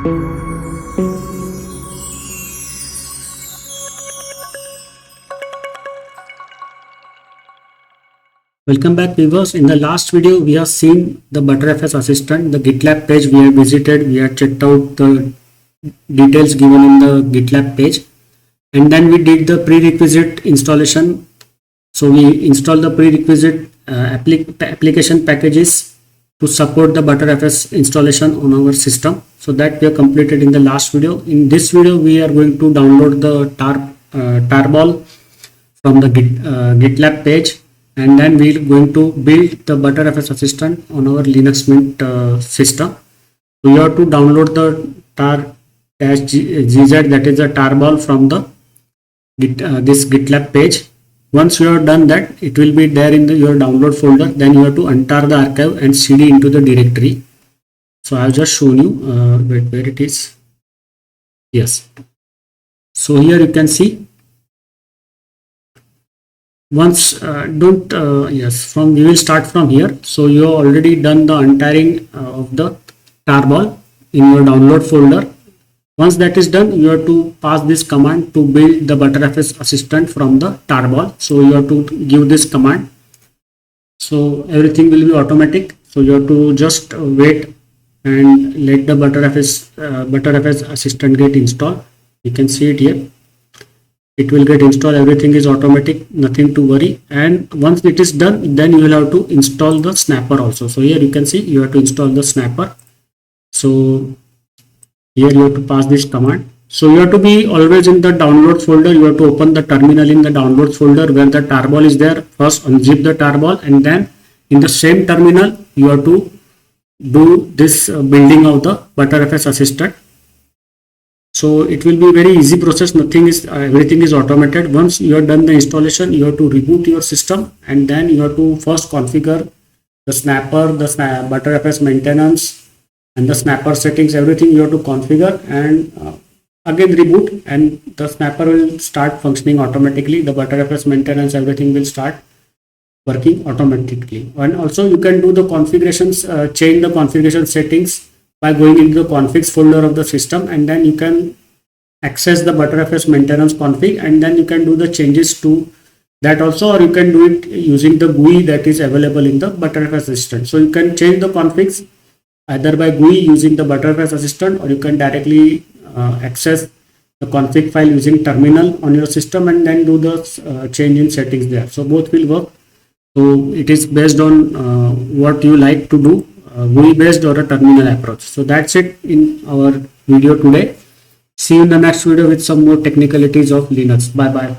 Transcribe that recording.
Welcome back, viewers. In the last video, we have seen the BTRFS assistant, the GitLab page we have visited. We have checked out the details given in the GitLab page, and then we did the prerequisite installation. So we installed the prerequisite application packages to support the BTRFS installation on our system. So that we have completed in the last video. In this video, we are going to download the tarball from the GitLab page, and then we are going to build the BTRFS assistant on our Linux Mint system. So you have to download the tar-gz, that is the tarball, from the this GitLab page. Once you have done that, it will be there in your download folder. Then you have to untar the archive and cd into the directory. So I have just shown you where it is. Yes. So here you can see. Once we will start from here. So you have already done the untarring of the tarball in your download folder. Once that is done, you have to pass this command to build the BTRFS assistant from the tarball. So you have to give this command. So everything will be automatic. So you have to just wait and let the BTRFS assistant get installed. You can see it here. It will get installed. Everything is automatic, nothing to worry. And once it is done, then you will have to install the snapper also. So here you can see you have to install the snapper. So here you have to pass this command. So you have to be always in the download folder. You have to open the terminal in the download folder where the tarball is there. First unzip the tarball, and then in the same terminal you have to do this building of the BTRFS assistant. So it will be very easy process. Everything is automated. Once you have done the installation, you have to reboot your system, and then you have to first configure the snapper, the BTRFS maintenance, and the snapper settings. Everything you have to configure, and again reboot, and the snapper will start functioning automatically. The BTRFS maintenance, everything will start working automatically. And also you can do the configurations, change the configuration settings by going into the configs folder of the system, and then you can access the BTRFS maintenance config, and then you can do the changes to that also, or you can do it using the GUI that is available in the BTRFS assistant. So you can change the configs either by GUI using the BTRFS assistant, or you can directly access the config file using terminal on your system and then do the change in settings there. So both will work. So it is based on what you like to do, GUI based or a terminal approach. So that's it in our video today. See you in the next video with some more technicalities of Linux. Bye bye.